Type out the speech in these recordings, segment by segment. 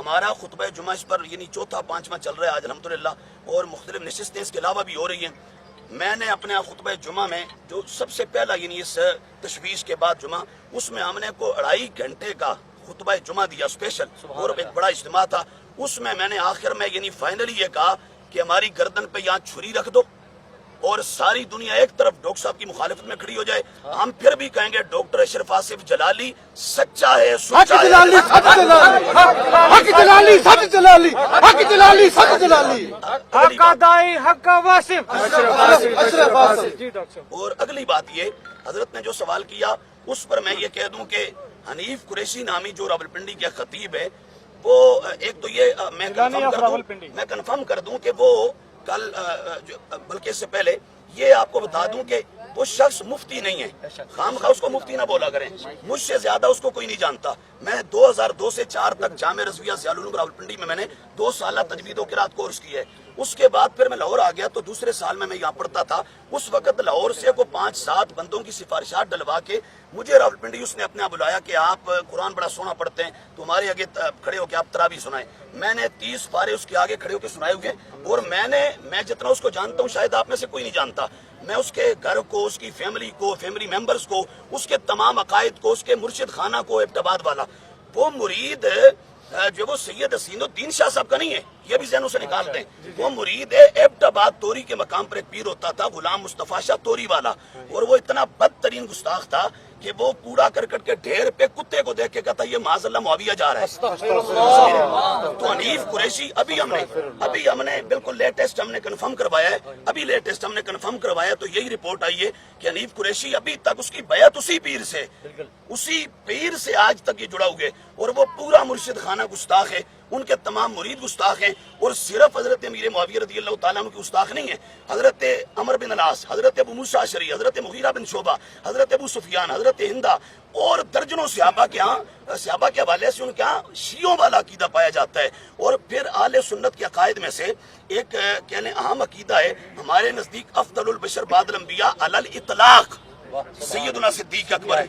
ہمارا خطبہ جمعہ اس پر یعنی چوتھا پانچواں چل رہا ہے آج الحمدللہ، اور مختلف نشستیں اس کے علاوہ بھی ہو رہی ہیں۔ میں نے اپنے خطبہ جمعہ میں جو سب سے پہلا یعنی اس تشویش کے بعد جمعہ، اس میں ہم نے کو 2.5 گھنٹے کا خطبہ جمعہ دیا اسپیشل، اور ایک بڑا اجتماع تھا۔ اس میں نے آخر میں یعنی فائنلی یہ کہا کہ ہماری گردن پہ یہاں چھری رکھ دو اور ساری دنیا ایک طرف ڈاکٹر صاحب کی مخالفت میں کھڑی ہو جائے، ہم پھر بھی کہیں گے ڈاکٹر اشرف آصف جلالی سچا ہے، سچا ہے، حق جلالی سچ جلالی، حق جلالی سچ جلالی، حق دائی حق واسف اشرف آصف۔ جی ڈاکٹر صاحب، اور اگلی بات یہ حضرت نے جو سوال کیا اس پر میں یہ کہہ دوں کہ حنیف قریشی نامی جو راولپنڈی کے خطیب ہے، وہ ایک تو یہ میں کنفرم کر دوں کہ وہ کل بلکہ اس سے پہلے یہ آپ کو بتا دوں کہ وہ شخص مفتی نہیں ہے، خام خواہ اس کو مفتی نہ بولا کریں، مجھ سے زیادہ اس کو کوئی نہیں جانتا۔ میں 2002 سے 4 تک جامعہ رضویہ ضیاء العلوم راولپنڈی میں نے 2 سالہ تجوید و قرات کورس کیا ہے۔ اس کے بعد پھر میں لاہور آ گیا تو دوسرے سال میں یہاں پڑھتا تھا۔ اس وقت لاہور سے کو 5-7 بندوں کی سفارشات ڈلوا کے مجھے راولپنڈی اس نے اپنے بلایا کہ آپ قرآن بڑا سونا پڑھتے ہیں تو ہمارے آگے کھڑے ہو کے آپ تراویح سنائیں۔ میں نے 30 پارے اس کے آگے کھڑے ہو کے سنائے ہوئے، اور میں جتنا اس کو جانتا ہوں شاید آپ میں سے کوئی نہیں جانتا۔ میں اس کے گھر کو، اس کی فیملی کو، فیملی ممبرز کو، اس کے تمام عقائد کو، اس کے مرشد خانہ کو، ایبٹ آباد والا وہ مرید جو وہ سید حسین الدین شاہ صاحب کا نہیں ہے، یہ بھی ذہنوں سے نکال دیں۔ وہ مرید ہے ایبٹ آباد توری کے مقام پر ایک پیر ہوتا تھا غلام مصطفیٰ شاہ توری والا، اور وہ اتنا بدترین گستاخ تھا کہ وہ کوڑا کرکٹ کے ڈھیر پہ کتے کو دیکھ کے کہتا یہ معاذ اللہ معاویہ جا رہا ہے۔ تو حنیف قریشی ابھی ہم نے بالکل لیٹسٹ ہم نے کنفرم کروایا ہے، ابھی لیٹسٹ ہم نے کنفرم کروایا تو یہی رپورٹ آئی ہے کہ حنیف قریشی ابھی تک اس کی بیعت اسی پیر سے آج تک یہ جڑا ہوئے، اور وہ پورا مرشد خانہ گستاخ ہے، ان کے تمام مرید گستاخ ہیں، اور صرف حضرت امیر معاویہ رضی اللہ تعالیٰ عنہ کی گستاخ نہیں ہے، حضرت عمر بن العاص، حضرت ابو موسیٰ اشعری، حضرت مغیرہ بن شعبہ، حضرت ابو سفیان، حضرت ہندہ اور درجنوں صحابہ کے حوالے سے ان کے ہاں شیعوں والا عقیدہ پایا جاتا ہے۔ اور پھر اہل سنت کے عقائد میں سے ایک کہنے اہم عقیدہ ہے ہمارے نزدیک افضل البشر بعد الانبیاء علی الاطلاق سیدنا صدیق اکبر ہے۔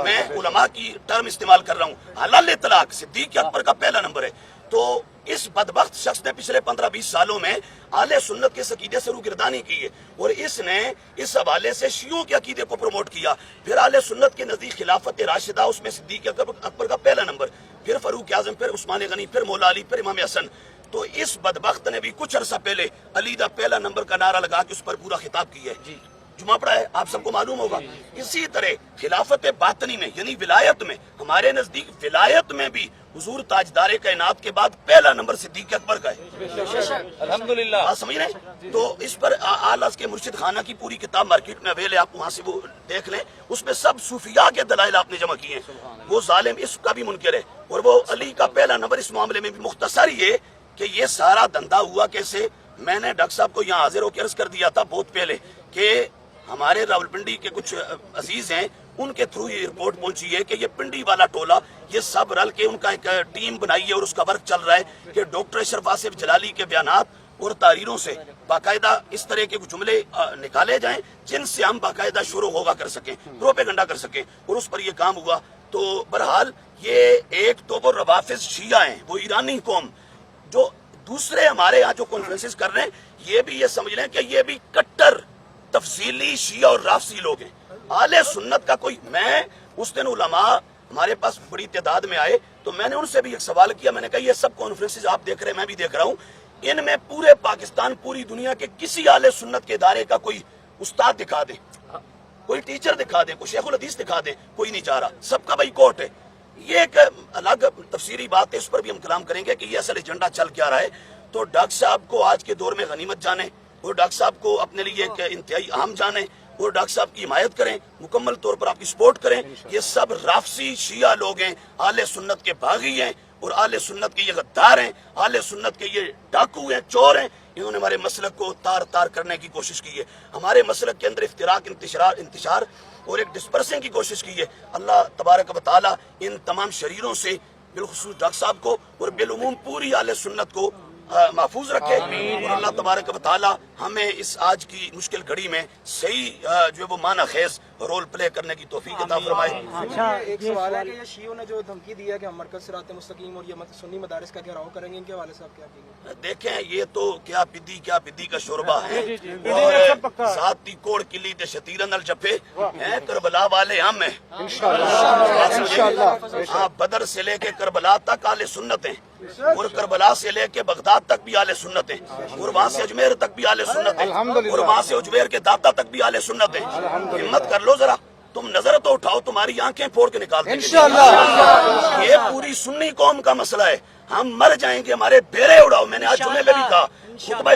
میں علماء کی ٹرم استعمال کر رہا ہوں، علی الاطلاق صدیق اکبر کا پہلا نمبر ہے۔ تو اس بدبخت شخص نے پچھلے 15-20 سالوں میں اہل سنت کے عقیدے سے روگردانی کی ہے، اور اس نے اس حوالے سے شیعوں کے عقیدے کو پروموٹ کیا۔ پھر اہل سنت کے نزدیک خلافت راشدہ، اس میں صدیق اکبر کا پہلا نمبر، پھر فاروق اعظم، پھر عثمان غنی، پھر مولا علی، پھر امام حسن۔ تو اس بدبخت نے بھی کچھ عرصہ پہلے علی دا پہلا نمبر کا نعرہ لگا کے اس پر پورا خطاب کیا ہے، جمعہ پڑھا ہے، آپ سب کو معلوم ہوگا۔ اسی طرح خلافت باطنی میں یعنی ولایت میں، ہمارے نزدیک ولایت میں بھی حضور تاجدار کائنات کے بعد پہلا نمبر صدیق اکبر کا ہے، الحمدللہ، آپ سمجھ رہے ہیں۔ تو اس پر آل کے مرشد خانہ کی پوری کتاب مارکیٹ میں اویل ہے، آپ وہاں سے وہ دیکھ لیں، اس میں سب صوفیاء کے دلائل آپ نے جمع کیے ہیں۔ وہ ظالم اس کا بھی منکر ہے، اور وہ علی کا پہلا نمبر اس معاملے میں بھی۔ مختصر یہ کہ یہ سارا دھندا ہوا کیسے، میں نے ڈاکٹر صاحب کو یہاں حاضر ہو کے عرض کر دیا تھا بہت پہلے کہ ہمارے راولپنڈی کے کچھ عزیز ہیں، ان کے تھرو یہ رپورٹ پہنچی ہے کہ یہ پنڈی والا ٹولہ یہ سب رل کے ان کا ایک ٹیم بنائی ہے، اور اس کا ورک چل رہا ہے کہ ڈاکٹر اشرف آصف جلالی کے بیانات اور تحریروں سے باقاعدہ اس طرح کے جملے نکالے جائیں جن سے ہم باقاعدہ شروع ہوگا کر سکیں، پروپیگنڈا کر سکیں، اور اس پر یہ کام ہوا۔ تو بہرحال یہ ایک تو وہ روافض شیعہ ہیں، وہ ایرانی قوم، جو دوسرے ہمارے یہاں جو کانفرنسز کر رہے ہیں، یہ بھی یہ سمجھ لیں کہ یہ بھی کٹر تفصیلی شیعہ اور رافضی لوگ ہیں۔ اہل سنت کا کوئی، میں اس دن علماء ہمارے پاس بڑی تعداد میں آئے تو میں نے ان سے بھی ایک سوال کیا، میں نے کہا یہ سب کانفرنسز آپ دیکھ رہے ہیں، میں بھی دیکھ رہا ہوں، ان میں پورے پاکستان پوری دنیا کے کسی اہل سنت کے ادارے کا کوئی استاد دکھا دیں، کوئی ٹیچر دکھا دیں، کوئی شیخ الحدیث دکھا دیں، کوئی نہیں چاہ رہا، سب کا بائی کاٹ ہے۔ یہ ایک الگ تفسیری بات ہے، اس پر بھی ہم کلام کریں گے کہ یہ اصل ایجنڈا چل کیا رہا ہے۔ تو ڈاکٹر صاحب کو آج کے دور میں غنیمت جانیں، اور ڈاکٹر صاحب کو اپنے لیے ایک انتہائی اہم جانیں، اور ڈاکٹر صاحب کی حمایت کریں، مکمل طور پر آپ کی سپورٹ کریں۔ یہ سب رافضی شیعہ لوگ ہیں، اہل سنت کے باغی ہیں، اور اہل سنت کے یہ غدار ہیں، اہل سنت کے یہ ڈاکو ہیں، چور ہیں۔ انہوں نے ہمارے مسلک کو تار تار کرنے کی کوشش کی ہے، ہمارے مسلک کے اندر افتراق، انتشار اور ایک ڈسپرسنگ کی کوشش کی ہے۔ اللہ تبارک و تعالی ان تمام شریروں سے بالخصوص ڈاکٹر صاحب کو اور بالعموم پوری اہل سنت کو محفوظ رکھے اور اللہ تبارک و تعالی ہمیں اس آج کی مشکل گھڑی میں صحیح جو ہے وہ معنی خیز رول پلے کرنے کی توفیق عطا فرمائے. اچھا ایک سوال ہے کہ یہ شیعوں نے جو دھمکی دی ہے کہ ہم مرکز صراط مستقیم اور یہ سنی مدارس کا گھیراؤ کریں گے، ان کے حوالے سے آپ کیا کہیں گے؟ دیکھیں یہ تو کیا پدی کا شوربہ ہے اور ذاتی کوڑ کلی تے شتیرن ال جپے ہیں. کربلا والے ہم ہیں ہاں. بدر سے لے کے کربلا تک اہل سنت ہیں اور کربلا سے لے کے بغداد تک بھی اہل سنت ہیں اور وہاں سے اجمیر تک بھی اہل سنت ہیں اور وہاں سے اجمیر کے داتا تک بھی اہل سنت ہیں. ہمت کر لو ذرا، تم نظر تو اٹھاؤ، تمہاری آنکھیں پھوڑ کے نکال دیں گے. یہ پوری سنی قوم کا مسئلہ ہے. ہم مر جائیں گے، ہمارے بیرے اڑاؤ. میں نے آج جمعے میں بھی کہا خطبہ